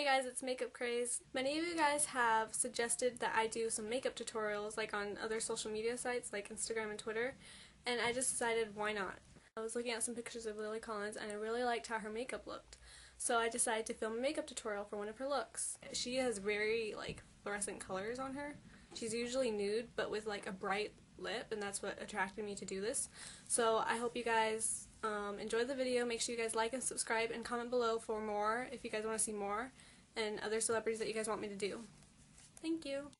guys, it's Makeup Craze. Many of you guys have suggested that I do some makeup tutorials like on other social media sites like Instagram and Twitter, and I just decided why not. I was looking at some pictures of Lily Collins and I really liked how her makeup looked. So I decided to film a makeup tutorial for one of her looks. She has very fluorescent colors on her. She's usually nude but with a bright lip, and that's what attracted me to do this. So I hope you guys enjoy the video. Make sure you guys like and subscribe and comment below for more if you guys want to see more and other celebrities that you guys want me to do. Thank you.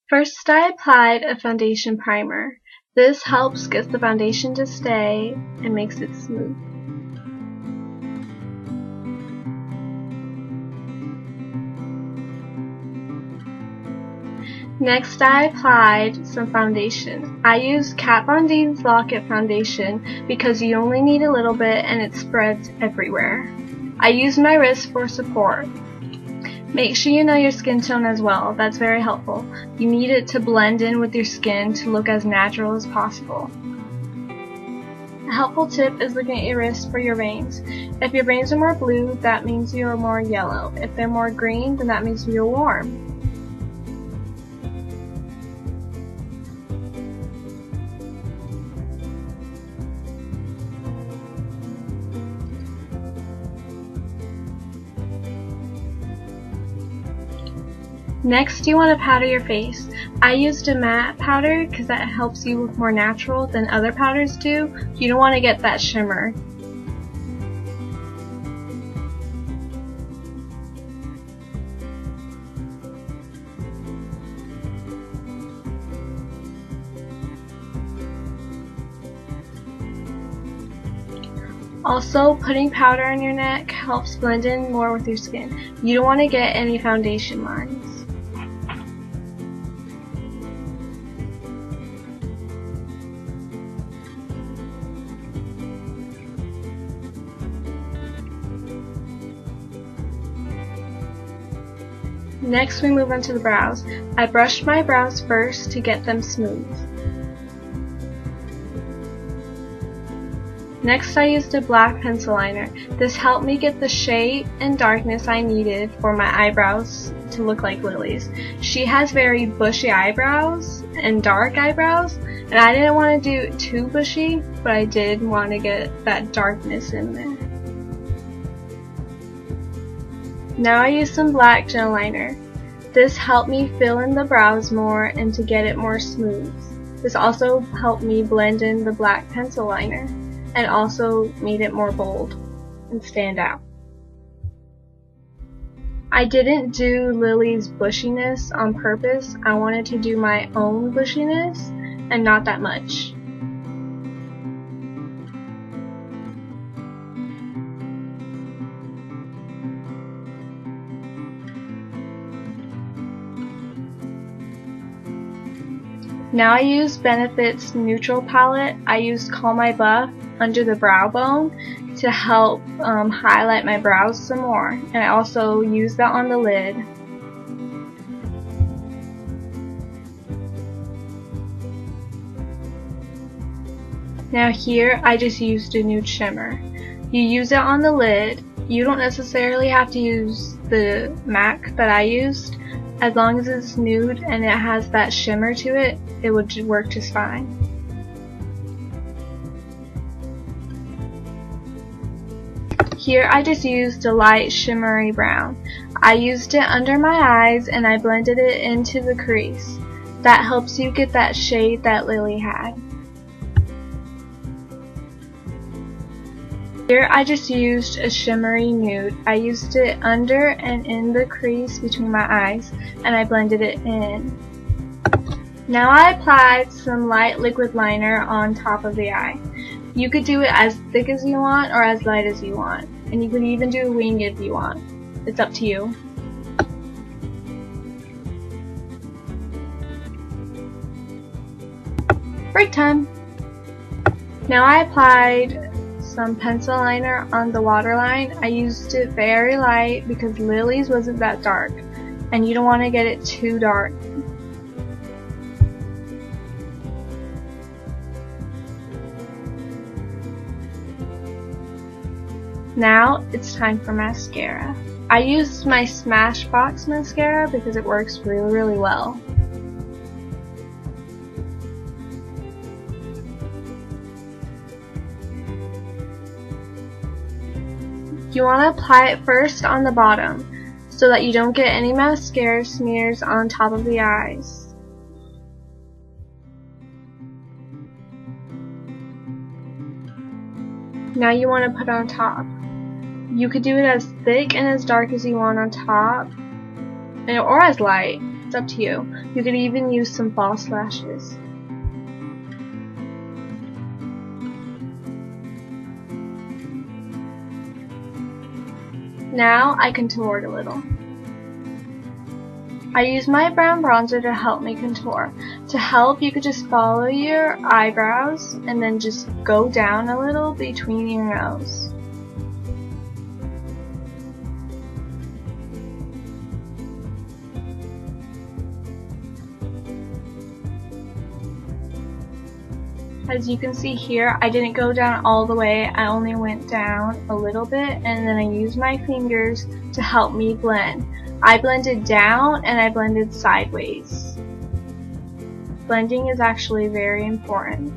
First, I applied a foundation primer. This helps get the foundation to stay and makes it smooth. Next, I applied some foundation. I used Kat Von D's Lock-It foundation because you only need a little bit and it spreads everywhere. I used my wrist for support. Make sure you know your skin tone as well. That's very helpful. You need it to blend in with your skin to look as natural as possible. A helpful tip is looking at your wrist for your veins. If your veins are more blue, that means you're more yellow. If they're more green, then that means you're warm. Next, you want to powder your face. I used a matte powder because that helps you look more natural than other powders do. You don't want to get that shimmer. Also, putting powder on your neck helps blend in more with your skin. You don't want to get any foundation lines. Next, we move on to the brows. I brushed my brows first to get them smooth. Next, I used a black pencil liner. This helped me get the shade and darkness I needed for my eyebrows to look like Lily's. She has very bushy eyebrows and dark eyebrows, and I didn't want to do it too bushy, but I did want to get that darkness in there. Now I use some black gel liner. This helped me fill in the brows more and to get it more smooth. This also helped me blend in the black pencil liner and also made it more bold and stand out. I didn't do Lily's bushiness on purpose. I wanted to do my own bushiness and not that much. Now I use Benefit's Neutral palette. I used Call My Buff under the brow bone to help highlight my brows some more, and I also used that on the lid. Now here I just used a Nude Shimmer. You use it on the lid. You don't necessarily have to use the MAC that I used. As long as it's nude and it has that shimmer to it, it would work just fine. Here I just used a light shimmery brown. I used it under my eyes and I blended it into the crease. That helps you get that shade that Lily had. Here I just used a shimmery nude. I used it under and in the crease between my eyes and I blended it in. Now I applied some light liquid liner on top of the eye. You could do it as thick as you want or as light as you want, and you could even do a wing if you want. It's up to you. Break time! Now I applied some pencil liner on the waterline. I used it very light because Lily's wasn't that dark, and you don't want to get it too dark. Now it's time for mascara. I used my Smashbox mascara because it works really, really well. You want to apply it first on the bottom so that you don't get any mascara smears on top of the eyes. Now you want to put on top. You could do it as thick and as dark as you want on top, or as light. It's up to you. You could even use some false lashes. Now I contoured a little. I use my brown bronzer to help me contour. To help, you could just follow your eyebrows and then just go down a little between your nose. As you can see here, I didn't go down all the way, I only went down a little bit, and then I used my fingers to help me blend. I blended down and I blended sideways. Blending is actually very important.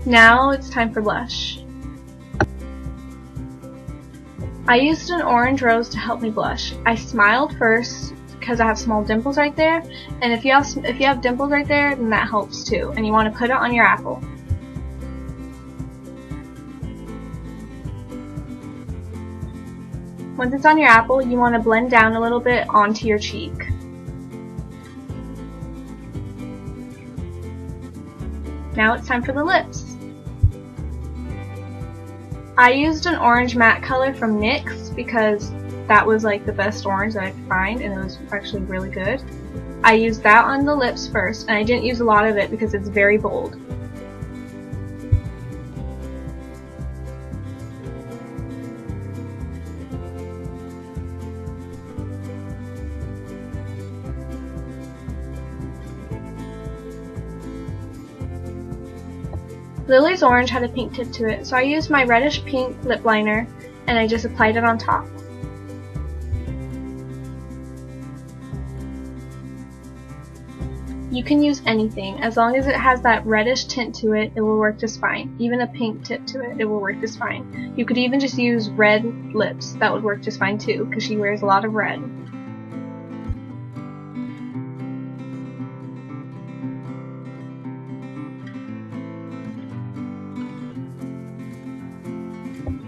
Now it's time for blush. I used an orange rose to help me blush. I smiled first because I have small dimples right there, and if you have dimples right there, then that helps too, and you want to put it on your apple. Once it's on your apple, you want to blend down a little bit onto your cheek. Now it's time for the lips. I used an orange matte color from NYX because that was like the best orange that I could find, and it was actually really good. I used that on the lips first, and I didn't use a lot of it because it's very bold. Lily's orange had a pink tip to it, so I used my reddish pink lip liner and I just applied it on top. You can use anything. As long as it has that reddish tint to it, it will work just fine. Even a pink tip to it, it will work just fine. You could even just use red lips. That would work just fine too, because she wears a lot of red.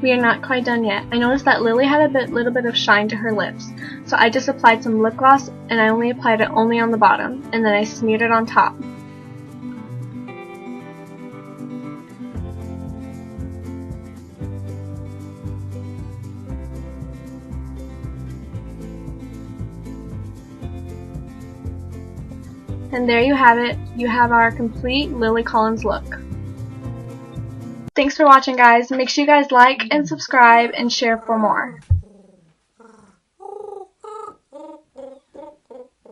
We are not quite done yet. I noticed that Lily had a little bit of shine to her lips, so I just applied some lip gloss, and I only applied it only on the bottom, and then I smeared it on top. And there you have it. You have our complete Lily Collins look. Thanks for watching, guys. Make sure you guys like and subscribe and share for more.